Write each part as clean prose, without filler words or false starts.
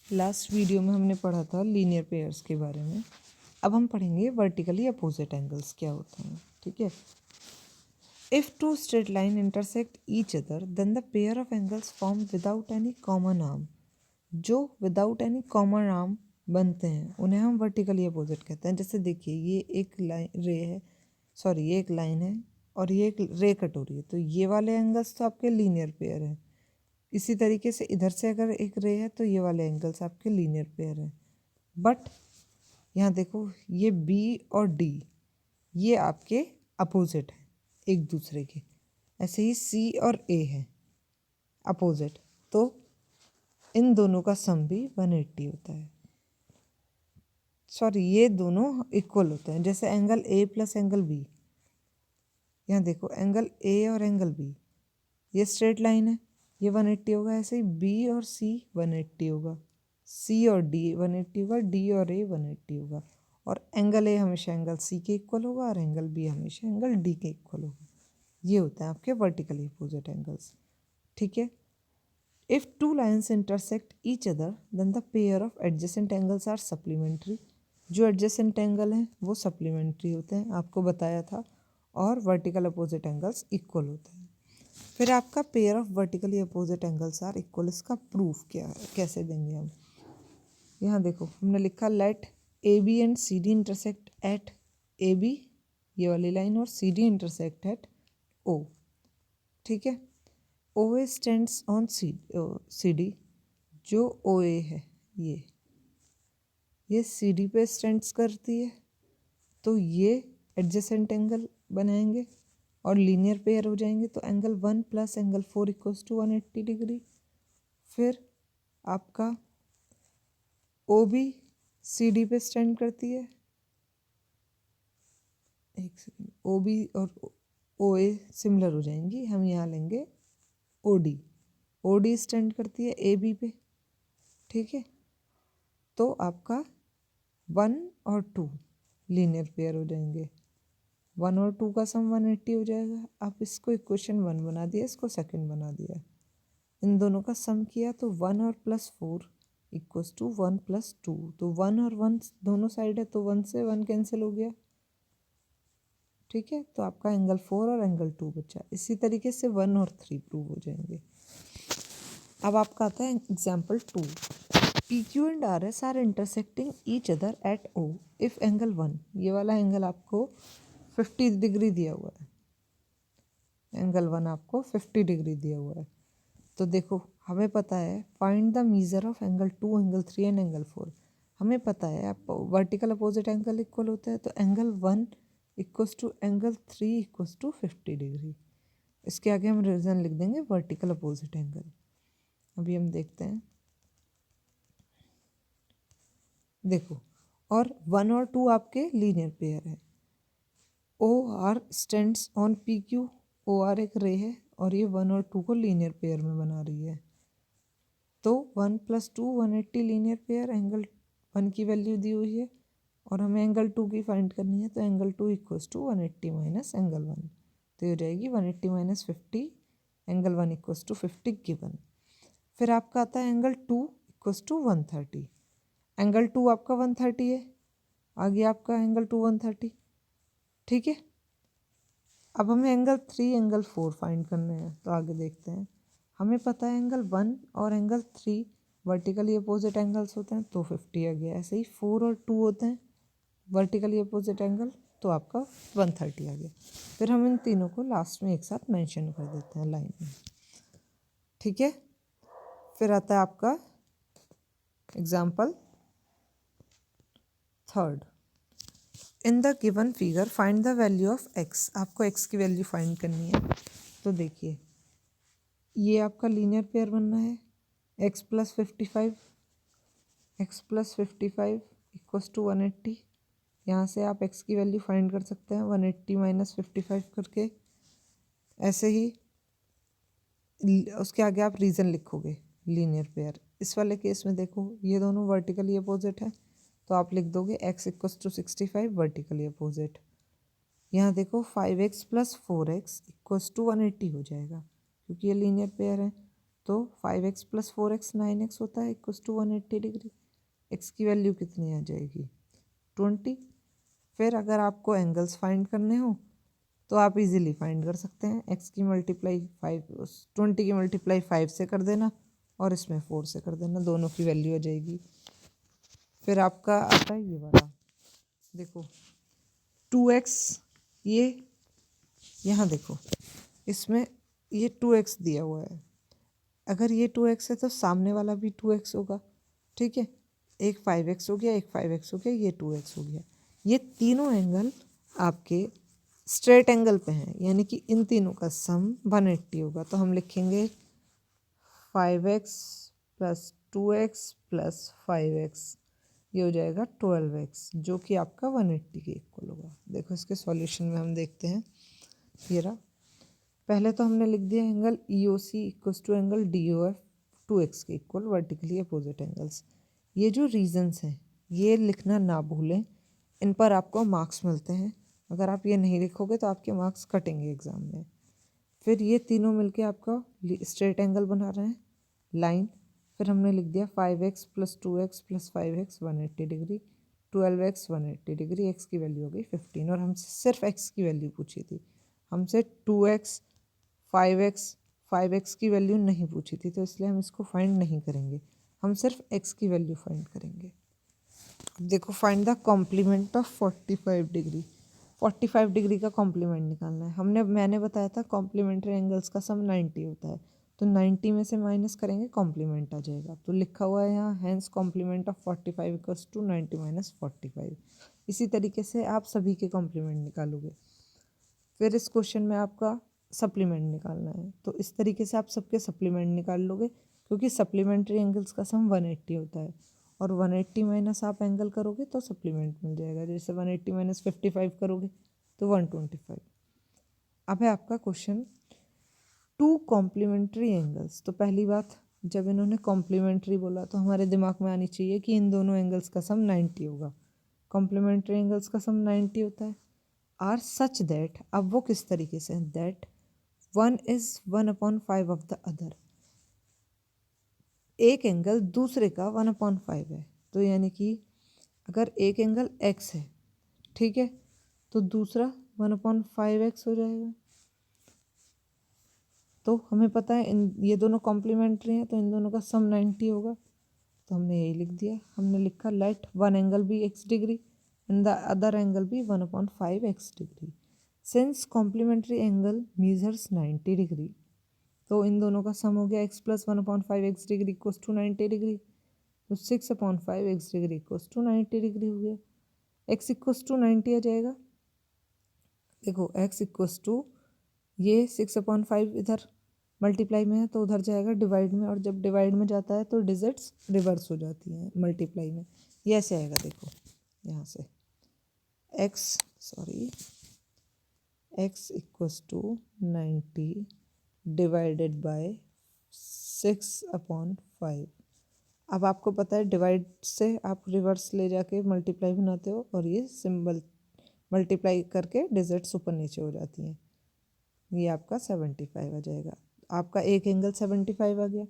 Last video में हमने पढ़ा था लीनियर पेयर्स के बारे में। अब हम पढ़ेंगे वर्टिकली अपोजिट एंगल्स क्या होते हैं। ठीक है। If to straight line intersect each other then the pair of angles form without any common arm. जो विदाउट एनी कॉमन आर्म बनते हैं उन्हें हम वर्टिकली अपोजिट कहते हैं। जैसे देखिए ये एक लाइन रे है, सॉरी ये एक लाइन है और ये एक रे कट हो रही है, तो ये वाले एंगल्स तो आपके लीनियर पेयर हैं। इसी तरीके से इधर से अगर एक रे है तो ये वाले एंगल्स आपके लीनियर पेयर हैं। बट यहाँ देखो ये बी और डी ये आपके अपोजिट हैं एक दूसरे के। ऐसे ही सी और ए है अपोजिट, तो इन दोनों का सम भी 180 होता है। सॉरी ये दोनों इक्वल होते हैं। जैसे angle A plus angle B, यहाँ देखो एंगल ए और एंगल बी ये स्ट्रेट लाइन है, ये 180 होगा। ऐसे ही बी और सी 180 होगा, सी और डी 180 होगा, डी और ए 180 होगा। और एंगल ए हमेशा एंगल सी के इक्वल होगा और एंगल बी हमेशा एंगल डी के इक्वल होगा। ये होते हैं आपके वर्टिकली अपोजिट एंगल्स। ठीक है। If two lines intersect each other then the pair of adjacent angles are supplementary. जो एडजेसेंट एंगल हैं वो सप्लीमेंट्री होते हैं, आपको बताया था। और वर्टिकल अपोजिट एंगल्स इक्वल होते हैं। फिर आपका pair of vertically opposite angles are equal, इसका प्रूफ क्या है, कैसे देंगे हम। यहाँ देखो हमने लिखा let A B and C D intersect at A B, ये वाली लाइन, और C D intersect at O. ठीक है। O A stands on C D, जो ओ ए है ये सी डी पे स्टैंड्स करती है, तो ये एडजेसेंट एंगल बनाएंगे और लीनियर पेयर हो जाएंगे। तो angle 1 plus angle 4 equals to 180 degree. फिर आपका ओ बी सी डी पे स्टैंड करती है, एक सेकेंड, ओ बी और ओ ए सिमिलर हो जाएंगी, हम यहाँ लेंगे ओ डी स्टैंड करती है ए बी पे। ठीक है। तो आपका 1 और 2 लीनियर पेयर हो जाएंगे, 1 और 2 का सम 180 हो जाएगा। आप इसको इक्वेशन 1 बना दिया, इसको सेकंड बना दिया, इन दोनों का सम किया तो 1 और प्लस 4 इक्वल्स टू 1 प्लस 2। तो 1 और 1 दोनों साइड है, तो 1 से 1 कैंसिल हो गया। ठीक है। तो आपका एंगल 4 और एंगल 2 बचा। इसी तरीके से 1 और 3 प्रूव हो जाएंगे। अब आपका आता है example 2। P Q and R S are intersecting each other at O if angle 1, ये वाला एंगल आपको 50 डिग्री दिया हुआ है, एंगल 1 आपको 50 डिग्री दिया हुआ है। तो देखो हमें पता है find the measure of angle 2, angle 3 and angle 4। हमें पता है आप वर्टिकल अपोजिट एंगल इक्वल होता है, तो angle 1 equals to angle 3 equals to 50 degree. इसके आगे हम रीजन लिख देंगे वर्टिकल अपोजिट एंगल। अभी हम देखते हैं, देखो और 1 और 2 आपके लीनियर पेयर है। O R stands on P Q, O R एक रे है और ये 1 और 2 को लीनियर पेयर में बना रही है। तो 1 प्लस 2 180 लीनियर पेयर, एंगल 1 की वैल्यू दी हुई है और हमें एंगल 2 की फाइंड करनी है। तो angle 2 equals to 180 minus angle 1, तो ये हो जाएगी 180 minus 50, angle 1 equals to 50 given. फिर आपका आता है एंगल 2 इक्वल्स टू 130, एंगल 2 आपका 130 है, आगे आपका एंगल 2 130। ठीक है। अब हमें एंगल 3 एंगल 4 फाइंड करने हैं, तो आगे देखते हैं। हमें पता है एंगल 1 और एंगल 3 वर्टिकली अपोजिट एंगल्स होते हैं, तो 50 आ गया। ऐसे ही 4 और 2 होते हैं वर्टिकली अपोजिट एंगल, तो आपका 130 आ गया। फिर हम इन तीनों को लास्ट में एक साथ मेंशन कर देते हैं लाइन में। ठीक है। फिर आता है आपका example 3। In the given figure find the value of x. आपको एक्स की वैल्यू फाइंड करनी है। तो देखिए ये आपका लीनियर पेयर बनना है, x plus 55, X plus 55 equals to 180। यहाँ से आप x की वैल्यू फाइंड कर सकते हैं 180 माइनस 55 करके। ऐसे ही उसके आगे आप रीज़न लिखोगे लीनियर पेयर। इस वाले केस में देखो ये दोनों वर्टिकली अपोजिट है, तो आप लिख दोगे x equals to 65 vertically opposite. यहाँ देखो 5x plus 4x equals to 180 हो जाएगा, क्योंकि ये लीनियर पेयर है। तो 5x प्लस 4x 9x होता है इक्वल्स टू 180 डिग्री। x की वैल्यू कितनी आ जाएगी 20। फिर अगर आपको एंगल्स फाइंड करने हो तो आप इजीली फाइंड कर सकते हैं। x की मल्टीप्लाई 20 की मल्टीप्लाई 5 से कर देना और इसमें 4 से कर देना, दोनों की वैल्यू आ जाएगी। फिर आपका आता है ये वाला, देखो 2x, ये यहाँ देखो इसमें ये 2x दिया हुआ है, अगर ये 2x है तो सामने वाला भी 2x होगा, ठीक है। एक 5x हो गया, एक 5x हो गया, ये 2x हो गया। ये तीनों एंगल आपके स्ट्रेट एंगल पे हैं, यानी कि इन तीनों का सम 180 होगा। तो हम लिखेंगे 5x plus 2x plus 5x, ये हो जाएगा 12x, जो कि आपका 180 के इक्वल होगा। देखो इसके सॉल्यूशन में हम देखते हैं, ये रहा। पहले तो हमने लिख दिया angle EOC equals to angle DOF 2x के इक्वल, वर्टिकली अपोजिट एंगल्स। ये जो रीजंस हैं ये लिखना ना भूलें, इन पर आपको मार्क्स मिलते हैं। अगर आप ये नहीं लिखोगे तो आपके मार्क्स कटेंगे एग्जाम में। फिर ये तीनों मिलके आपका स्ट्रेट एंगल बना रहे हैं, लाइन। फिर हमने लिख दिया 5x plus 2x plus 5x 180 degree, 12x 180 degree, x की वैल्यू हो गई 15। और हमसे सिर्फ x की वैल्यू पूछी थी, हमसे 2x 5x की वैल्यू नहीं पूछी थी, तो इसलिए हम इसको फाइंड नहीं करेंगे, हम सिर्फ x की वैल्यू फाइंड करेंगे। अब देखो find the complement of 45 degree. 45 degree का कॉम्प्लीमेंट निकालना है। मैंने बताया था कॉम्प्लीमेंट्री एंगल्स का सम 90 होता है, तो 90 में से माइनस करेंगे कॉम्प्लीमेंट आ जाएगा। तो लिखा हुआ है यहाँ hence complement of 45 equals to 90 minus 45। इसी तरीके से आप सभी के कॉम्प्लीमेंट निकालोगे। फिर इस क्वेश्चन में आपका सप्लीमेंट निकालना है, तो इस तरीके से आप सबके सप्लीमेंट निकाल लोगे, क्योंकि सप्लीमेंट्री एंगल्स का सम 180 होता है, और 180 माइनस आप एंगल करोगे तो सप्लीमेंट मिल जाएगा। जैसे 180 माइनस 55 करोगे तो 125। अब है आपका क्वेश्चन 2 कॉम्प्लीमेंट्री एंगल्स। तो पहली बात, जब इन्होंने कॉम्प्लीमेंट्री बोला तो हमारे दिमाग में आनी चाहिए कि इन दोनों एंगल्स का सम 90 होगा। कॉम्प्लीमेंट्री एंगल्स का सम 90 होता है। आर सच दैट, अब वो किस तरीके से, that 1 is 1/5 of the other, एक एंगल दूसरे का 1/5 है। तो यानी कि अगर एक एंगल x है, ठीक है, तो दूसरा 1/5x हो जाएगा। तो हमें पता है ये दोनों कॉम्प्लीमेंट्री हैं, तो इन दोनों का सम 90 होगा। तो हमने यही लिख दिया, हमने लिखा let one angle be x degree and the other angle be 1/5x degree. Since complementary angle measures 90 degree, तो इन दोनों का सम हो गया x plus 1/5x degree equals to 90 degree, तो 6/5x degree equals to 90 degree हो गया। x equals to 90 आ जाएगा। देखो x इक्वल्स टू, ये 6/5 इधर मल्टीप्लाई में है तो उधर जाएगा डिवाइड में, और जब डिवाइड में जाता है तो डिजिट्स रिवर्स हो जाती हैं मल्टीप्लाई में। ये ऐसे आएगा, देखो यहाँ से x equals to 90 divided by 6/5। अब आपको पता है डिवाइड से आप रिवर्स ले जाके मल्टीप्लाई बनाते हो, और ये सिंबल मल्टीप्लाई करके डिजिट्स ऊपर नीचे हो जाती हैं। ये आपका 75 आ जाएगा। आपका एक एंगल 75 आ गया।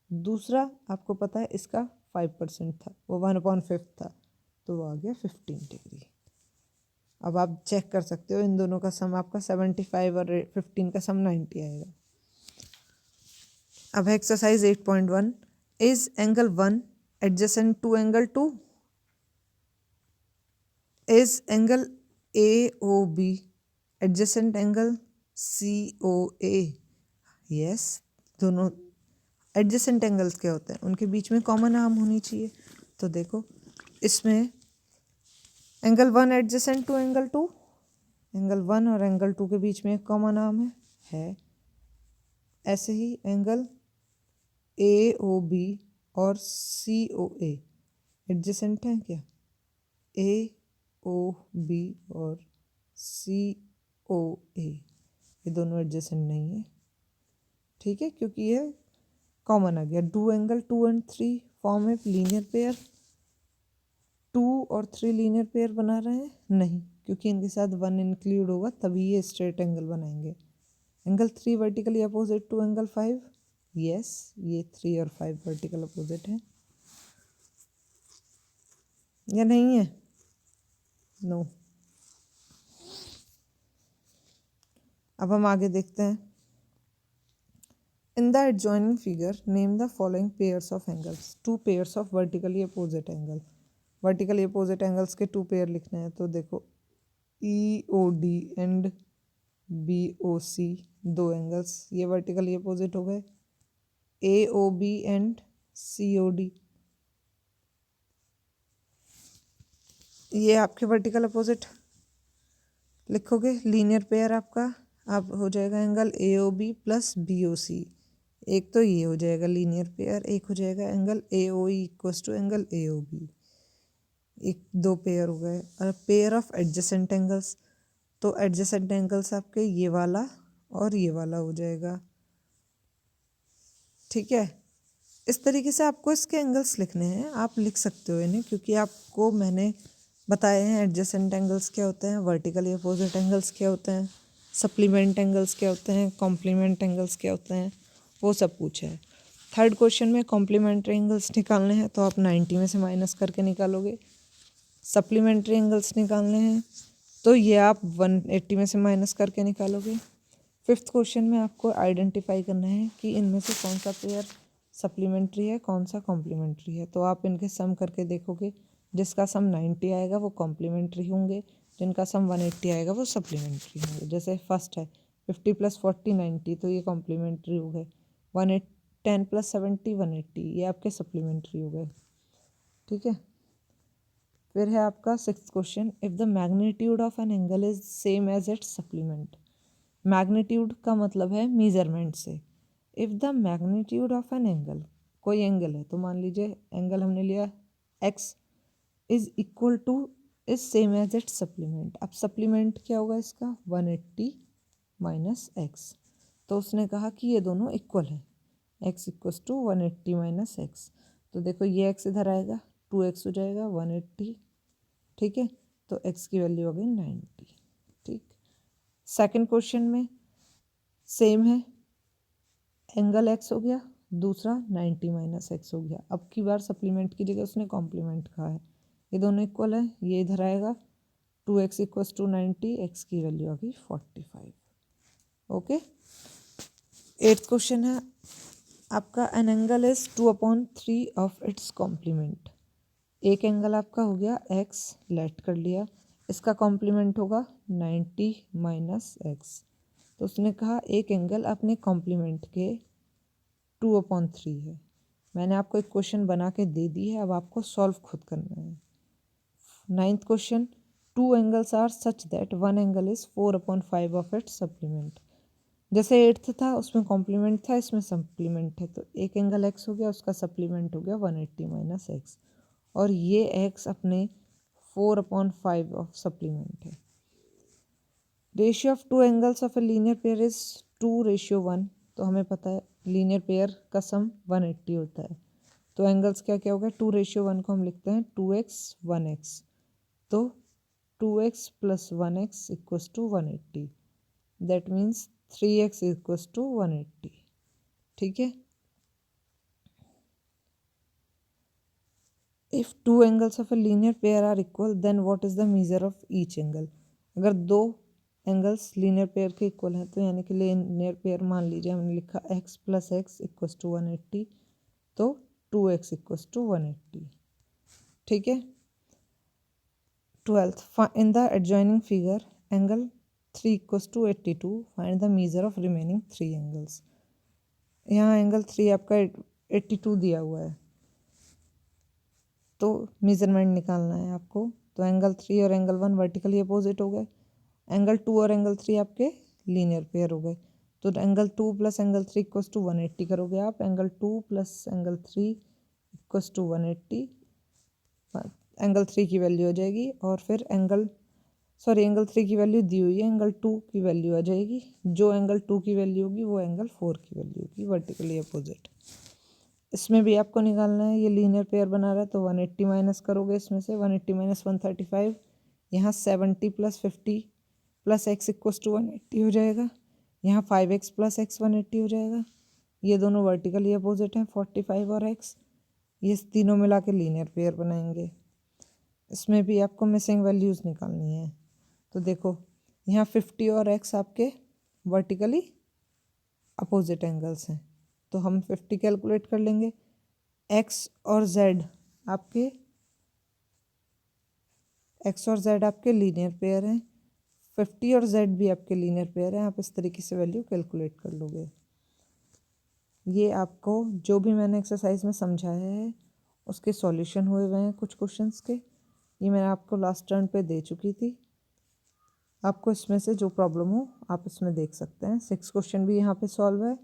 दूसरा आपको पता है इसका 5% था, वो 1/5 था, तो वो आ गया 15 डिग्री। अब आप चेक कर सकते हो इन दोनों का सम आपका 75 और 15 का सम 90 आएगा। अब exercise 8.1, is angle 1 adjacent to angle 2? Is angle AOB adjacent angle COA? Yes, दोनों एडजेसेंट एंगल्स क्या होते हैं, उनके बीच में कॉमन आर्म होनी चाहिए। तो देखो इसमें angle 1 adjacent to angle 2, angle 1 और एंगल 2 के बीच में एक कॉमन आर्म है। ऐसे ही एंगल AOB और COA एडजेसेंट हैं क्या? AOB और COA ये दोनों एडजेसेंट नहीं है, ठीक है, क्योंकि ये कॉमन आ गया। डू एंगल 2 and 3 फॉर्म है लीनियर पेयर? 2 और 3 लीनियर पेयर बना रहे हैं? नहीं, क्योंकि इनके साथ 1 इंक्लूड होगा तभी ये स्ट्रेट एंगल बनाएंगे। Angle 3 vertically opposite to angle 5? Yes, ये 3 और 5 वर्टिकल अपोजिट है या नहीं है? नो। अब हम आगे देखते हैं। In the adjoining figure, name the following pairs of angles. Two pairs of vertically opposite angle. Vertically opposite angles के 2 पेयर लिखने हैं, तो देखो EOD एंड BOC 2 एंगल्स, ये वर्टिकली अपोजिट हो गए। AOB एंड COD, ये आपके वर्टिकल अपोजिट लिखोगे। लीनियर पेयर आपका अब हो जाएगा एंगल AOB प्लस BOC। एक तो ये हो जाएगा लीनियर पेयर, एक हो जाएगा angle AOE equals to angle AOB। एक 2 पेयर हो गए। और पेयर ऑफ एडजेसेंट एंगल्स, तो एडजेसेंट एंगल्स आपके ये वाला और ये वाला हो जाएगा। ठीक है, इस तरीके से आपको इसके एंगल्स लिखने हैं। आप लिख सकते हो इन्हें, क्योंकि आपको मैंने बताए हैं एडजेसेंट एंगल्स क्या होते हैं, वर्टिकली अपोजिट एंगल्स क्या होते हैं, सप्लीमेंट एंगल्स क्या होते हैं, कॉम्प्लीमेंट एंगल्स क्या होते हैं, वो सब पूछा है। थर्ड क्वेश्चन में कॉम्प्लीमेंट्री एंगल्स निकालने हैं, तो आप 90 में से माइनस करके निकालोगे। सप्लीमेंट्री एंगल्स निकालने हैं, तो ये आप 180 में से माइनस करके निकालोगे। फिफ्थ क्वेश्चन में आपको आइडेंटिफाई करना है कि इनमें से कौन सा पेयर सप्लीमेंट्री है, कौन सा कॉम्प्लीमेंट्री है। तो आप इनके सम करके देखोगे, जिसका सम 90 आएगा वो कॉम्प्लीमेंट्री होंगे, जिनका सम 180 आएगा वो सप्लीमेंट्री होंगे। जैसे फर्स्ट है 50 + 40 90, तो ये कॉम्प्लीमेंट्री हो गए। 10 + 70 180, ये आपके सप्लीमेंट्री हो गए। ठीक है, फिर है आपका sixth question, if the magnitude of an angle is same as its supplement. Magnitude का मतलब है मेजरमेंट से। If the magnitude of an angle, कोई एंगल है, तो मान लीजिए एंगल हमने लिया x is equal to is same as its supplement. अब सप्लीमेंट क्या होगा इसका, 180 माइनस x। तो उसने कहा कि ये दोनों इक्वल है, x equals to 180 minus x। तो देखो ये x इधर आएगा, 2x हो जाएगा 180। ठीक है, तो x की वैल्यू हो गई 90। ठीक, सेकंड क्वेश्चन में सेम है, एंगल x हो गया, दूसरा 90 माइनस x हो गया। अब की बार सप्लीमेंट की जगह उसने कॉम्प्लीमेंट कहा है, ये दोनों इक्वल है, ये इधर आएगा 2x इक्वल्स टू 90, x की वैल्यू आ गई 45। ओके, एट्थ क्वेश्चन है आपका, an angle is 2/3 of its complement. एक एंगल आपका हो गया x, लेट कर लिया, इसका कॉम्प्लीमेंट होगा 90 माइनस x। तो उसने कहा एक एंगल अपने कॉम्प्लीमेंट के 2/3 है। मैंने आपको एक क्वेश्चन बना के दे दी है, अब आपको सॉल्व खुद करना है। Ninth question, 2 angles are such that one angle is 4/5 of its supplement. जैसे एट्थ था उसमें कॉम्प्लीमेंट था, इसमें सप्लीमेंट है, तो एक एंगल x हो गया, उसका सप्लीमेंट हो गया 180 माइनस x, और ये x अपने 4/5 ऑफ सप्लीमेंट है। Ratio of 2 angles of a linear pair is 2:1। तो हमें पता है लीनियर पेयर का सम 180 होता है, तो एंगल्स क्या क्या हो गया, 2:1 को हम लिखते हैं 2x 1x। तो 2x + 1x equals to 180, that means 3x equals to 180। ठीक है, if 2 angles of a linear pair are equal then what is the measure of each angle. अगर 2 एंगल्स लीनियर पेयर के इक्वल हैं, तो यानी कि linear pair मान लीजिए हमने लिखा x + x इक्वल्स टू 180, तो 2x इक्वल्स टू 180। ठीक है, twelfth, in the adjoining figure angle 3 equals to 82, find the measure of remaining 3 angles. यहाँ एंगल 3 आपका 82 दिया हुआ है, तो मेजरमेंट निकालना है आपको। तो एंगल 3 और एंगल 1 वर्टिकली अपोजिट हो गए, एंगल 2 और एंगल 3 आपके लीनियर पेयर हो गए। तो एंगल 2 + एंगल 3 इक्वल्स टू 180 करोगे आप, angle 2 + angle 3 equals to 180, angle 3 की वैल्यू आ जाएगी, और फिर एंगल 3 की वैल्यू दी हुई है, एंगल 2 की वैल्यू आ जाएगी, जो एंगल 2 की वैल्यू होगी वो एंगल 4 की वैल्यू होगी, वर्टिकली अपोजिट। इसमें भी आपको निकालना है, ये लीनियर पेयर बना रहा है, तो 180 माइनस करोगे इसमें से, 180 माइनस 135, यहाँ 70 + 50 + x इक्वल्स टू 180 हो जाएगा, यहाँ 5x + x 180 हो जाएगा, ये दोनों वर्टिकली अपोजिट हैं 45 और x, ये तीनों मिला के लीनियर पेयर बनाएंगे। इसमें भी आपको मिसिंग वैल्यूज़ निकालनी है। तो देखो यहाँ 50 और x आपके वर्टिकली अपोजिट एंगल्स हैं, तो हम 50 कैलकुलेट कर लेंगे। x और z आपके लीनियर पेयर हैं, 50 और z भी आपके लीनियर पेयर हैं। आप इस तरीके से वैल्यू कैलकुलेट कर लोगे। ये आपको जो भी मैंने एक्सरसाइज में समझाया है उसके सॉल्यूशन हुए हुए हैं कुछ क्वेश्चंस के। ये मैं आपको लास्ट टर्न पे दे चुकी थी। आपको इसमें से जो प्रॉब्लम हो आप इसमें देख सकते हैं। 6 क्वेश्चन भी यहाँ पे सॉल्व है,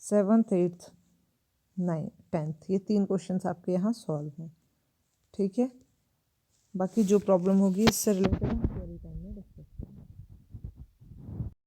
7th 8th 9th 10th ये 3 क्वेश्चंस आपके यहाँ सॉल्व हैं। ठीक है, बाकी जो प्रॉब्लम होगी इससे रिलेटेड